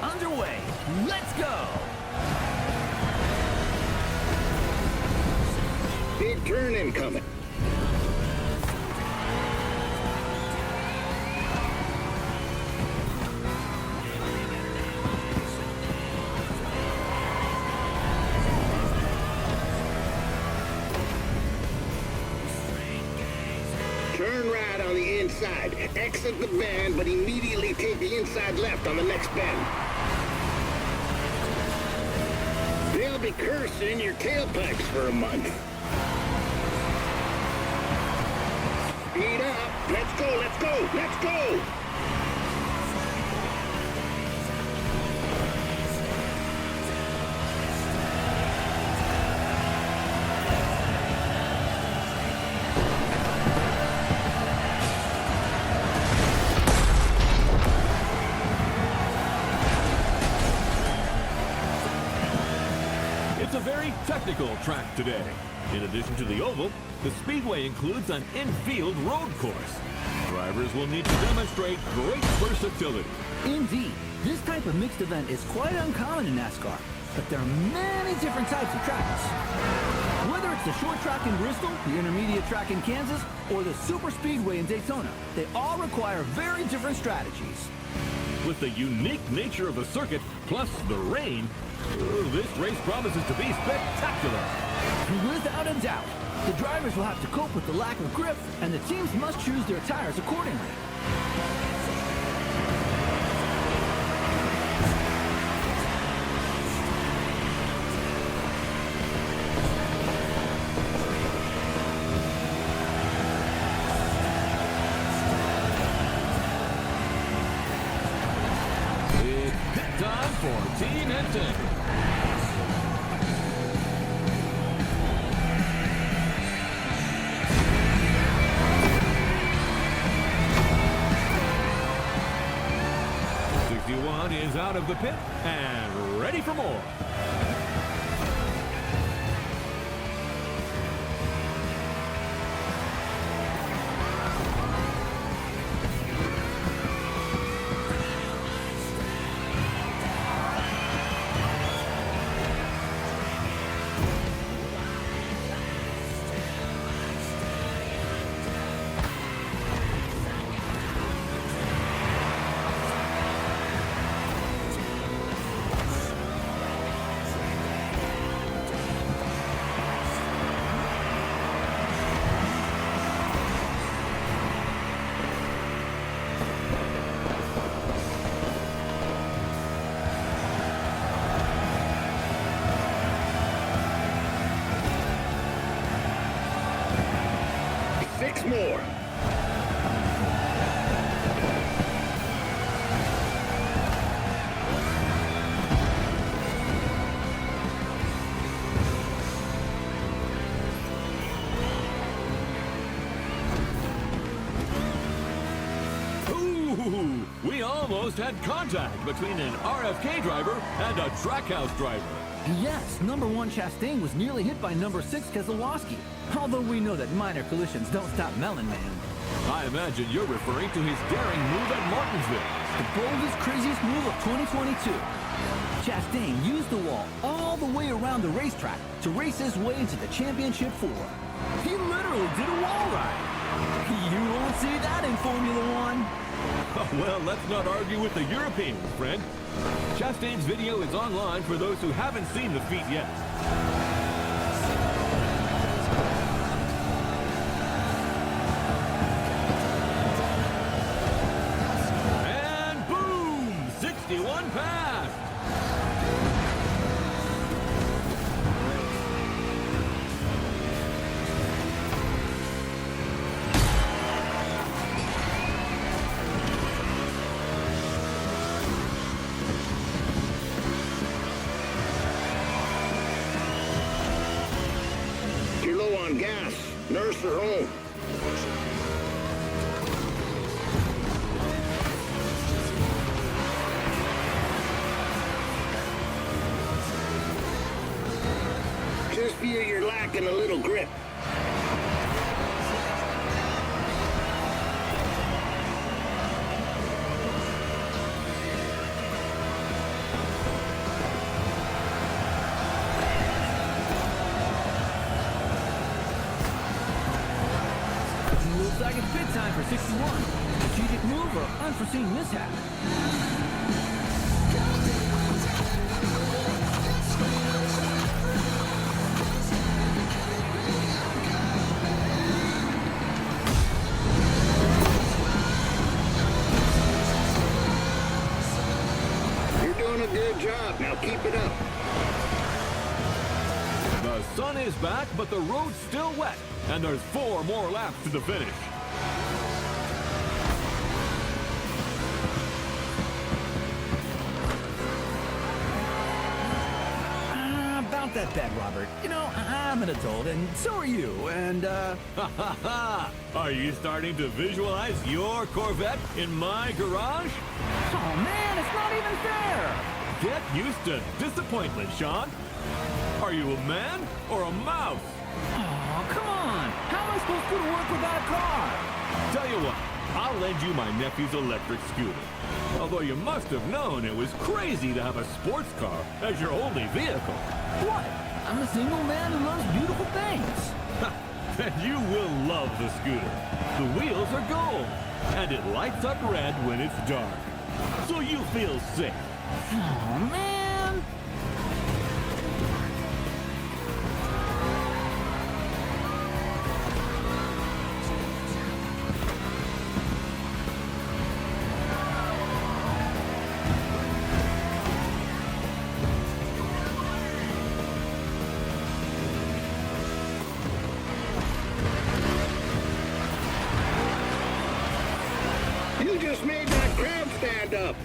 underway. Let's go! Big turn incoming. Turn right on the inside. Exit the bend, but immediately take the inside left on the next bend. They'll be cursing your tailpipes for a month. Speed up. Let's go, let's go, let's go! It's a very technical track today. In addition to the oval, the speedway includes an infield road course. Drivers will need to demonstrate great versatility. Indeed, this type of mixed event is quite uncommon in NASCAR, but there are many different types of tracks. Whether it's the short track in Bristol, the intermediate track in Kansas, or the super speedway in Daytona, they all require very different strategies. With the unique nature of the circuit, plus the rain, this race promises to be spectacular. Without a doubt, the drivers will have to cope with the lack of grip, and the teams must choose their tires accordingly. It's pit time for Team Hinton. Is out of the pit and ready for more. Six more. Ooh, we almost had contact between an RFK driver and a Trackhouse driver. Yes, number 1 Chastain was nearly hit by number 6 Keselowski, although we know that minor collisions don't stop Melon Man. I imagine you're referring to his daring move at Martinsville. The boldest, craziest move of 2022. Chastain used the wall all the way around the racetrack to race his way into the championship 4. He literally did a wall ride. You won't see that in Formula One. Well, let's not argue with the Europeans, friend. Chastain's video is online for those who haven't seen the feat yet. And boom! 61 passed! You're low on gas. Nurse her home. Just feel you're lacking a little grip. like it's pit time for 61. Strategic move or unforeseen mishap? You're doing a good job. Now keep it up. The sun is back, but the road's still wet, and there's 4 more laps to the finish. About that bet, Robert. You know, I'm an adult, and so are you, and, Ha ha ha! Are you starting to visualize your Corvette in my garage? Oh, man, it's not even fair! Get used to disappointment, Sean. Are you a man or a mouse? Oh, come on! How am I supposed to go to work without a car? Tell you what, I'll lend you my nephew's electric scooter. Although you must have known it was crazy to have a sports car as your only vehicle. What? I'm a single man who loves beautiful things. Then you will love the scooter. The wheels are gold, and it lights up red when it's dark. So you feel safe. Oh, man! You just made that crowd stand up.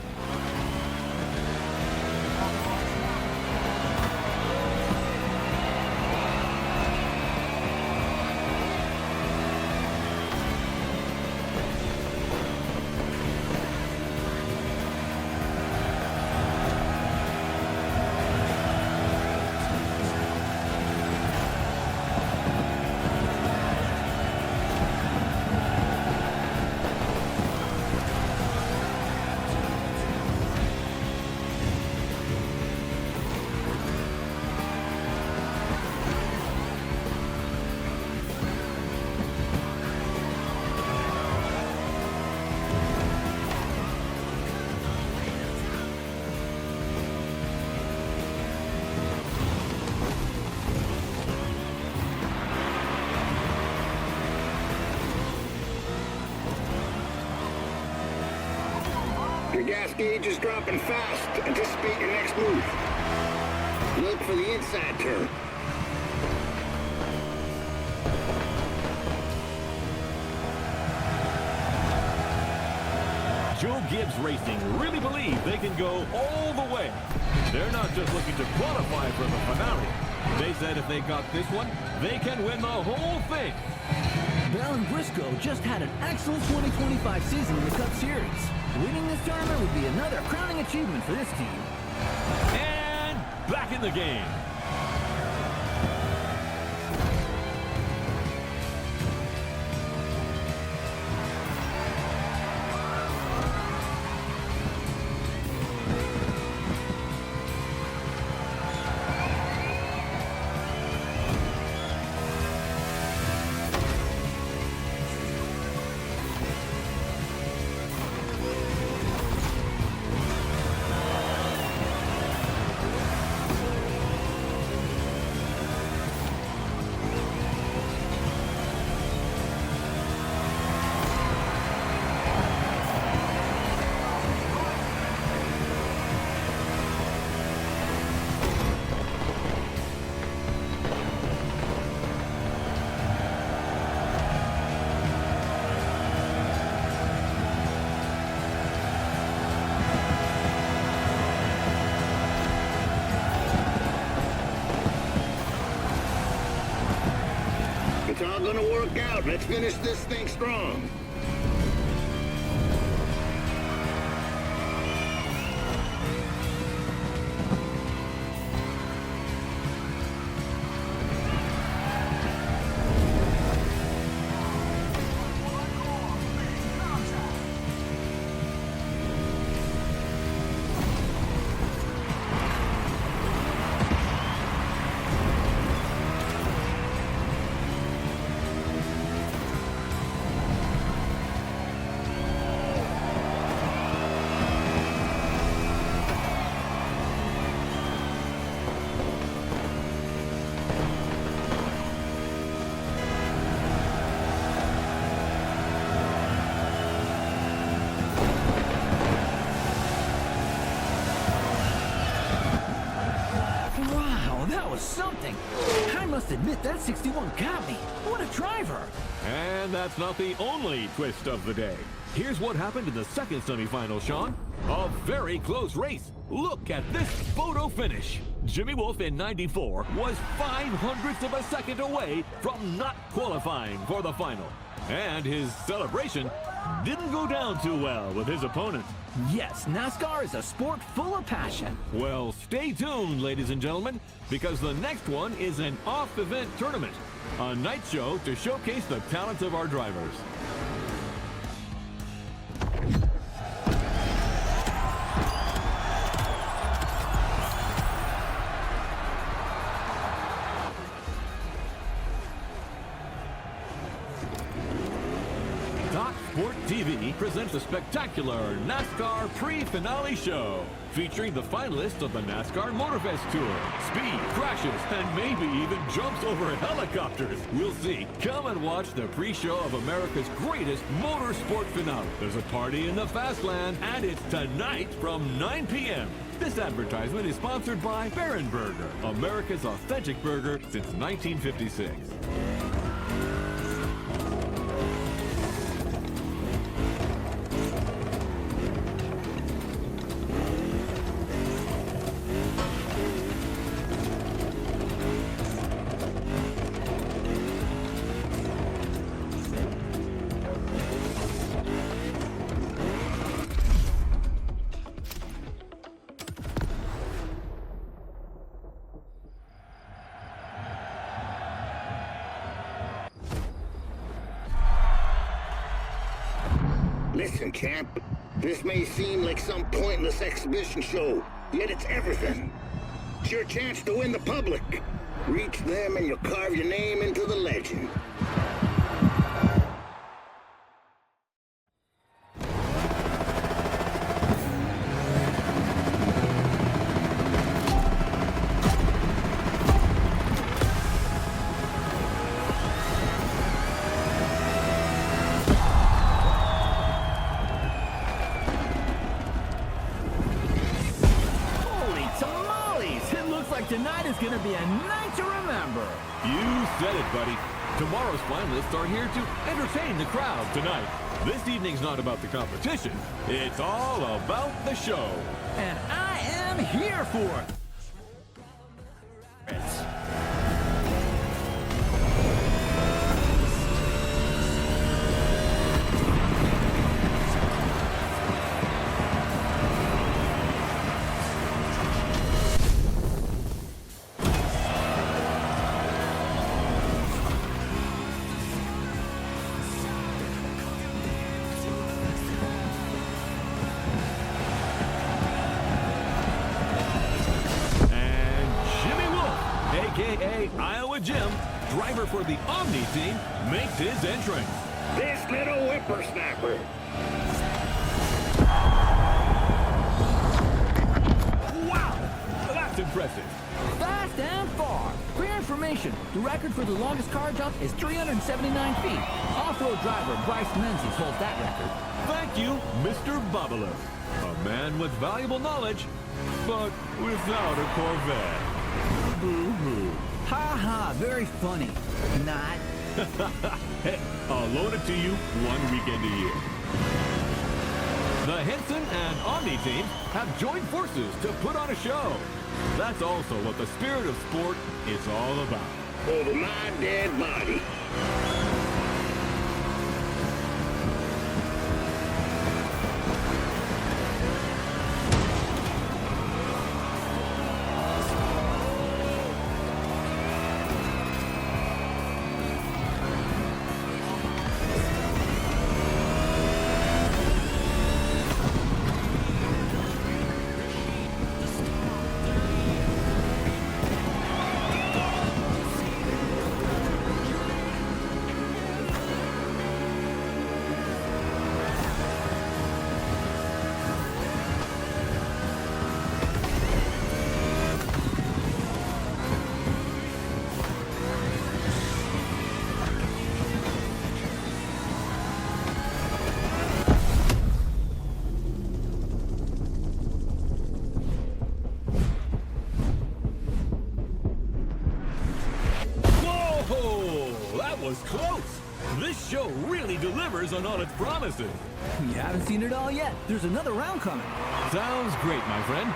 Your gas gauge is dropping fast. Anticipate your next move. Look for the inside turn. Joe Gibbs Racing really believe they can go all the way. They're not just looking to qualify for the finale. They said if they got this one, they can win the whole thing. Bell and Briscoe just had an excellent 2025 season in the Cup Series. Winning this tournament would be another crowning achievement for this team. And back in the game. It's all gonna work out. Let's finish this thing strong. must admit, that 61 got me. What a driver! And that's not the only twist of the day. Here's what happened in the second semifinal, Sean. A very close race. Look at this photo finish. Jimmy Wolf in 94 was 0.05 of a second away from not qualifying for the final. And his celebration didn't go down too well with his opponent. Yes, NASCAR is a sport full of passion. Well, stay tuned, ladies and gentlemen, because the next one is an off-event tournament, a night show to showcase the talents of our drivers. Sport TV presents a spectacular NASCAR pre-finale show featuring the finalists of the NASCAR Motorfest Tour. Speed, crashes, and maybe even jumps over helicopters. We'll see. Come and watch the pre-show of America's greatest motorsport finale. There's a party in the Fastland, and it's tonight from 9 p.m. This advertisement is sponsored by Baron Burger, America's authentic burger since 1956. Listen, champ. This may seem like some pointless exhibition show, yet it's everything. It's your chance to win the public. Reach them and you'll carve your name into the legend. Tonight is gonna be a night to remember. You said it, buddy. Tomorrow's finalists are here to entertain the crowd tonight. This evening's not about the competition. It's all about the show. And I am here for it. a.k.a. Iowa Jim, driver for the Omni team, makes his entrance. This little whippersnapper. Wow! That's impressive. Fast and far. For your information, the record for the longest car jump is 379 feet. Off-road driver Bryce Menzies holds that record. Thank you, Mr. Babalu. A man with valuable knowledge, but without a Corvette. Boo-hoo. Ha ha, very funny. Not. Hey, I'll loan it to you one weekend a year. The Henson and Omni teams have joined forces to put on a show. That's also what the spirit of sport is all about. Over my dead body. was close. This show really delivers on all its promises. You haven't seen it all yet. There's another round coming. Sounds great, my friend.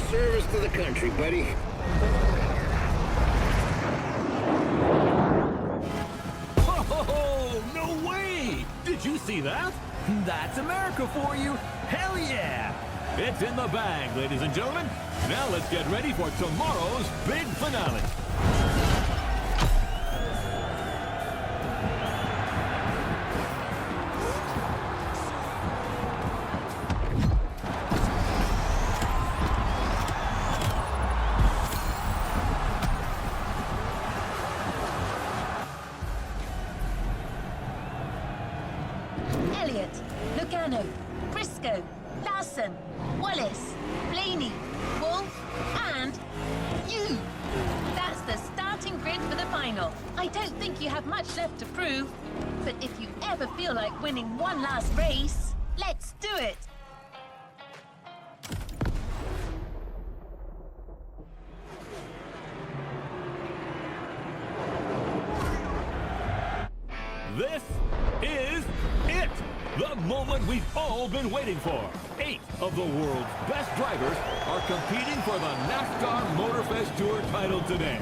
Service to the country, buddy. Oh, no way! Did you see that? That's America for you. Hell yeah! It's in the bag, ladies and gentlemen. Now let's get ready for tomorrow's big finale. Lugano, Briscoe, Larson, Wallace, Blaney, Wolf, and you! That's the starting grid for the final. I don't think you have much left to prove, but if you ever feel like winning one last race, let's do it! This is it! The moment we've all been waiting for. 8 of the world's best drivers are competing for the Nascar Motorfest Tour title today.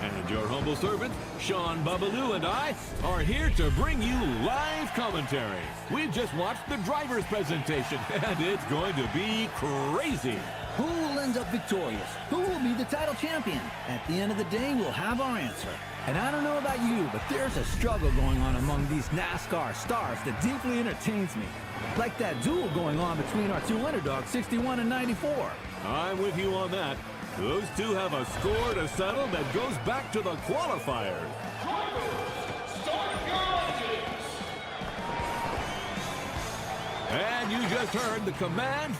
And your humble servant, Sean Babaloo, and I are here to bring you live commentary. We've just watched the driver's presentation, and it's going to be crazy. Who will end up victorious? Who will be the title champion? At the end of the day, we'll have our answer. And I don't know about you, but there's a struggle going on among these NASCAR stars that deeply entertains me. Like that duel going on between our two underdogs, 61 and 94. I'm with you on that. Those two have a score to settle that goes back to the qualifiers. And you just heard the command.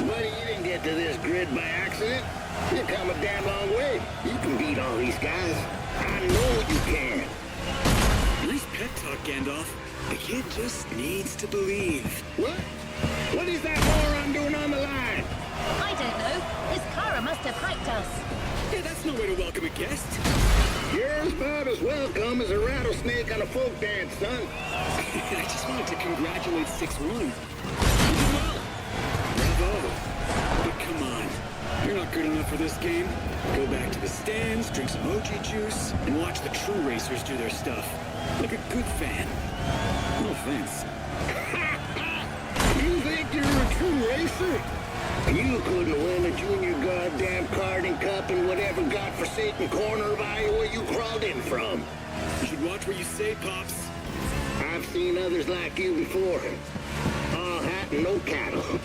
Buddy, you didn't get to this grid by accident. You've come a damn long way. You can beat all these guys. I know you can. Nice pep talk, Gandalf. The kid just needs to believe. What? What is that moron doing on the line? I don't know. His Cara must have hyped us. Yeah, that's no way to welcome a guest. You're about as welcome as a rattlesnake on a folk dance, son. I just wanted to congratulate 6-1. You did well. Bravo. But come on. You're not good enough for this game. Go back to the stands, drink some OG juice, and watch the true racers do their stuff. Like a good fan. No offense. You think you're a true racer? You couldn't win a junior goddamn karting cup in whatever godforsaken corner of Iowa you crawled in from. You should watch what you say, Pops. I've seen others like you before. All hat and no cattle.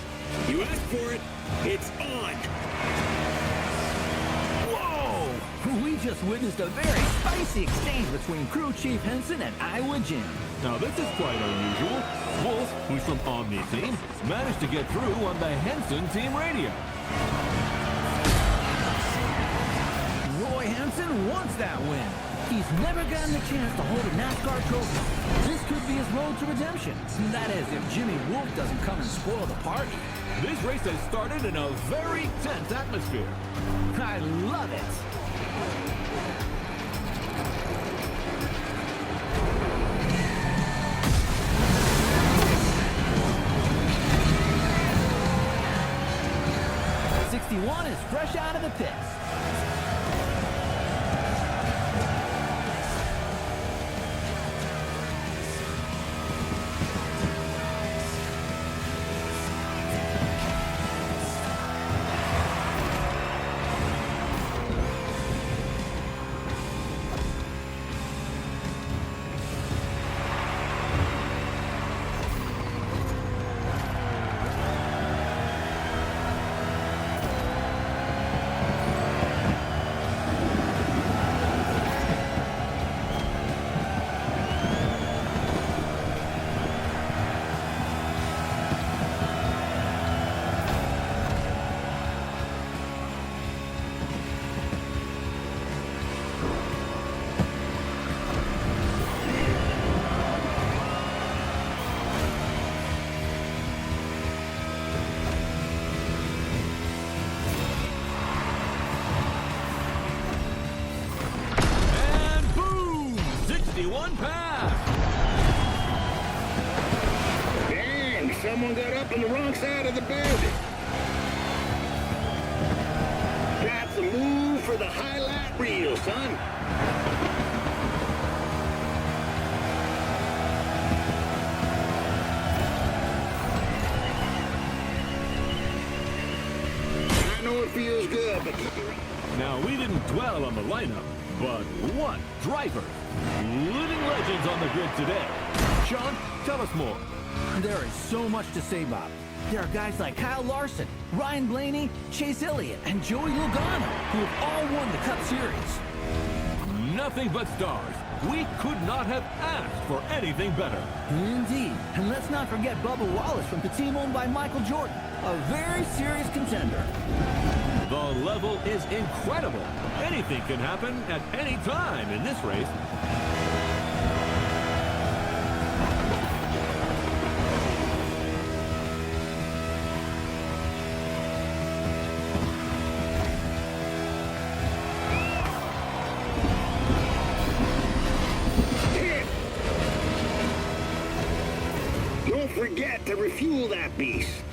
You asked for it. It's on. Whoa! We just witnessed a very spicy exchange between Crew Chief Henson and Iowa Jim. Now this is quite unusual. Wolf, who's from Omni Team, managed to get through on the Henson team radio. Roy Henson wants that win. He's never gotten a chance to hold a NASCAR trophy. This could be his road to redemption. That is, if Jimmy Wolf doesn't come and spoil the party. This race has started in a very tense atmosphere. I love it. '61 is fresh out of the pits. one pass. Dang, someone got up on the wrong side of the bed. That's a move for the highlight reel, son. I know it feels good, but keep it. Now, we didn't dwell on the lineup, but what drivers? Living legends on the grid today. Sean, tell us more. There is so much to say, Bob. There are guys like Kyle Larson, Ryan Blaney, Chase Elliott, and Joey Logano, who have all won the Cup Series. Nothing but stars. We could not have asked for anything better. Indeed. And let's not forget Bubba Wallace from the team owned by Michael Jordan, a very serious contender. The level is incredible. Anything can happen at any time in this race. Don't forget to refuel that beast.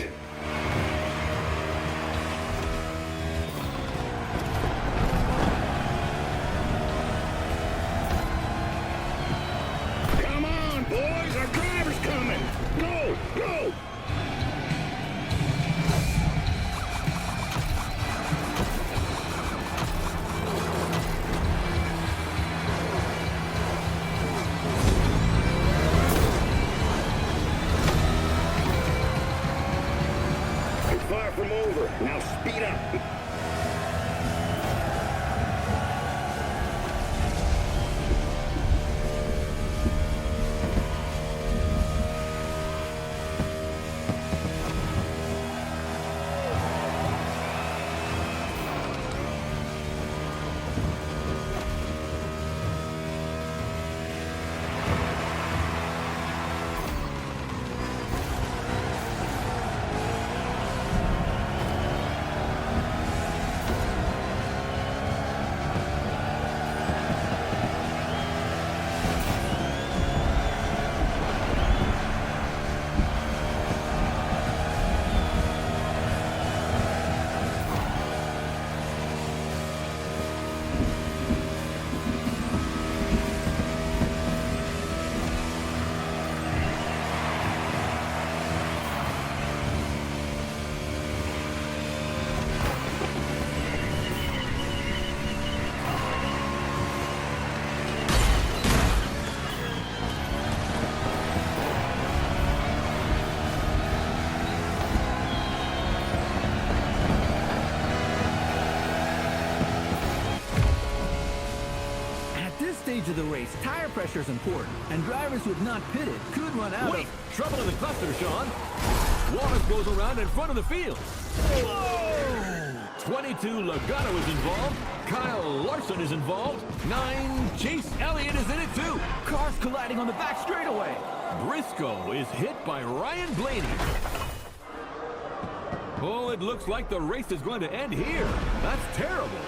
Come on, boys, our driver's coming. Go, go. It's far from over. Now speed up. Stage of the race, tire pressure is important, and drivers who have not pitted could run out Wait, of... trouble in the cluster, Sean. Wallace goes around in front of the field. Whoa! 22 Logano is involved. Kyle Larson is involved. 9 Chase Elliott is in it too. Cars colliding on the back straightaway. Briscoe is hit by Ryan Blaney. Oh, it looks like the race is going to end here. That's terrible.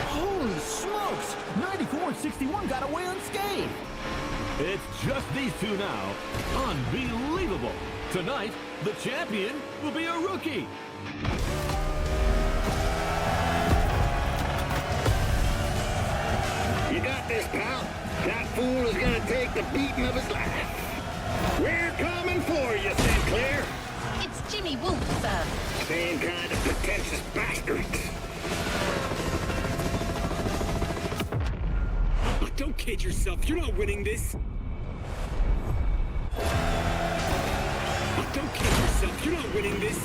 Holy smokes! 94 and 61 got away unscathed. It's just these two now. Unbelievable. Tonight, the champion will be a rookie. You got this, pal. That fool is gonna take the beating of his life. We're coming for you, Sinclair. It's Jimmy Wolf, sir. Same kind of pretentious bastards. Don't kid yourself. You're not winning this. Don't kid yourself. You're not winning this.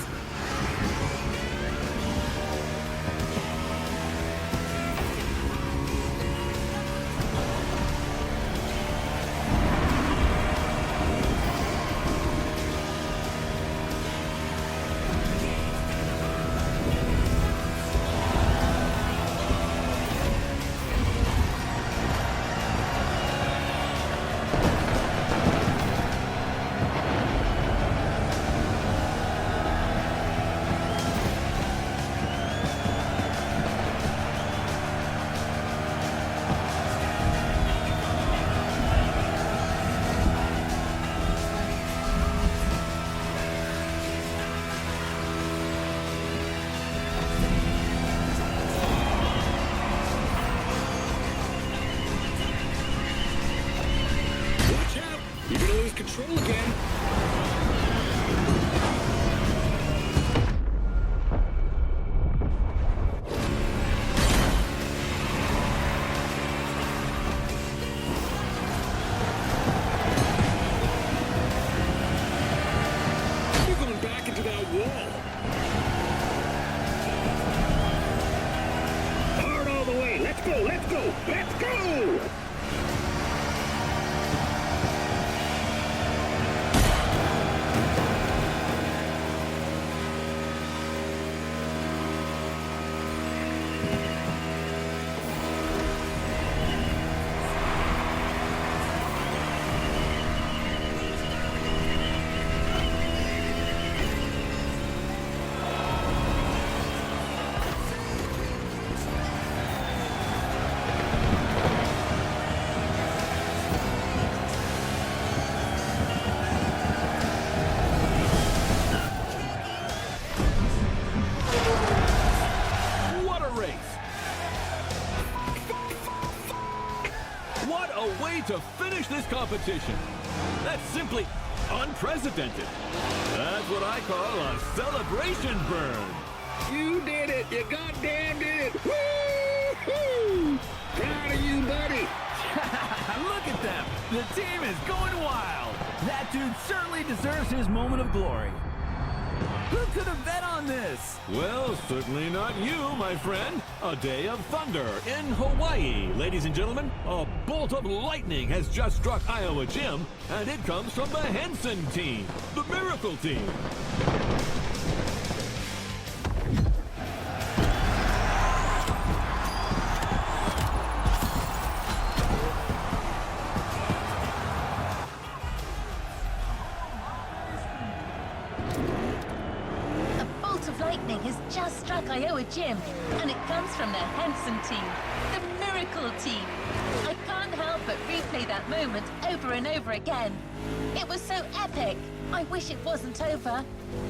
to finish this competition. That's simply unprecedented. That's what I call a celebration burn. You did it! You goddamn did it! Woo-hoo! Proud of you, buddy! Look at them! The team is going wild! That dude certainly deserves his moment of glory. Who could have bet on this? Well, certainly not you, my friend. A day of thunder in Hawaii. Ladies and gentlemen, a bolt of lightning has just struck Iowa Gym, and it comes from the Henson team, the Miracle Team. Has just struck Iowa Gym, and it comes from the Henson team, the Miracle Team. I can't help but replay that moment over and over again. It was so epic. I wish it wasn't over.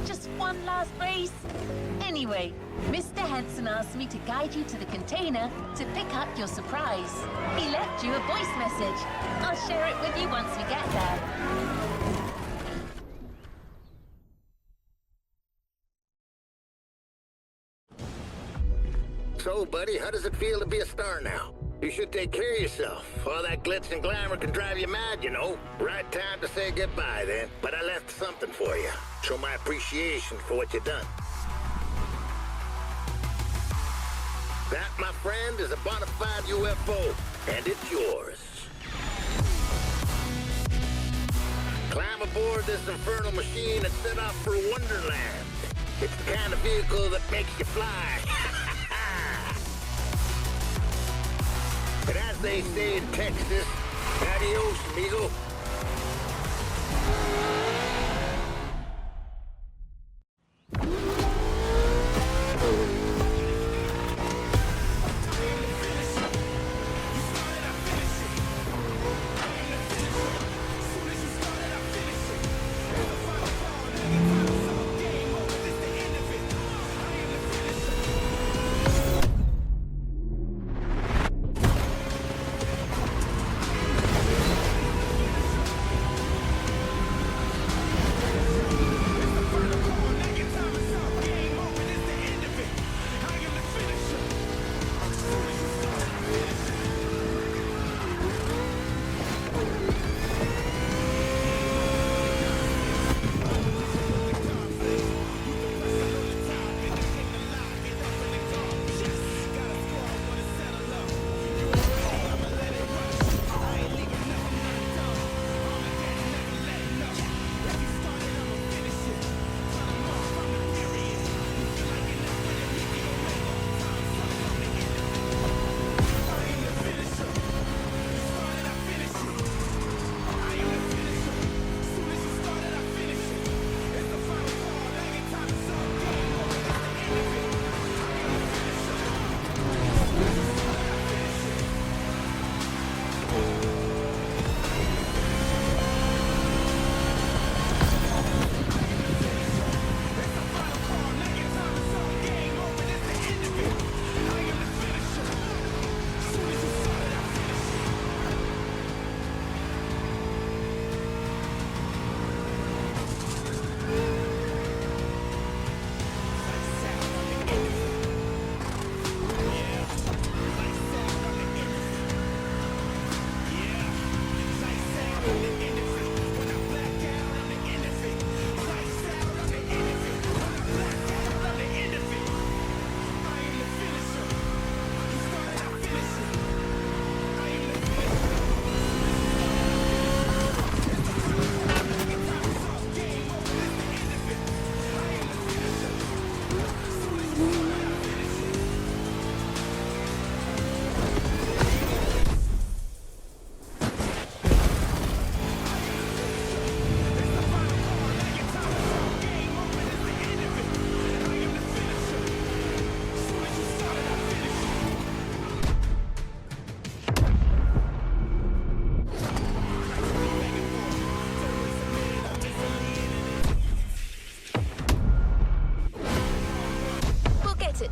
Just one last race. Anyway, Mr. Henson asked me to guide you to the container to pick up your surprise. He left you a voice message. I'll share it with you once we get there. So, buddy, how does it feel to be a star now? You should take care of yourself. All that glitz and glamour can drive you mad, you know. Right time to say goodbye, then. But I left something for you. Show my appreciation for what you've done. That, my friend, is a bona fide UFO, and it's yours. Climb aboard this infernal machine and set off for Wonderland. It's the kind of vehicle that makes you fly. But as they say in Texas, adios, amigo.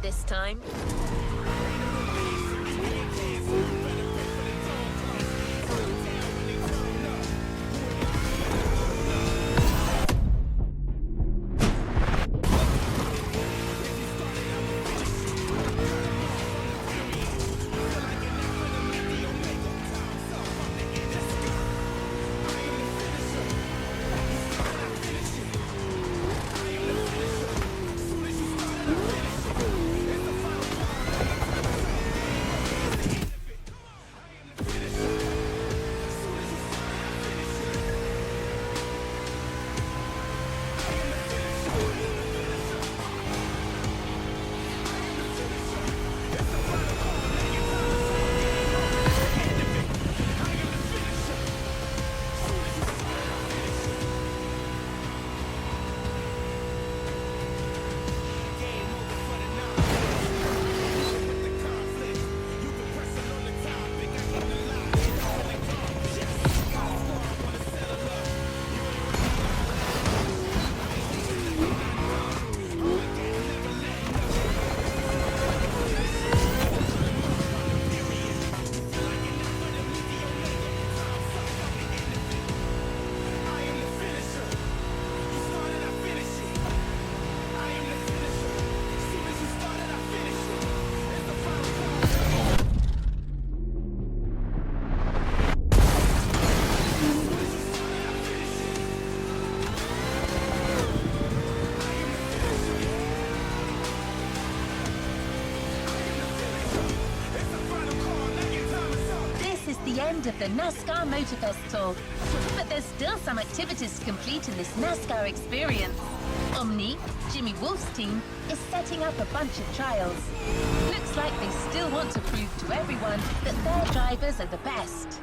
This time. end of the Nascar Motorfest tour. But there's still some activities to complete in this NASCAR experience. Omni, Jimmy Wolf's team, is setting up a bunch of trials. Looks like they still want to prove to everyone that their drivers are the best.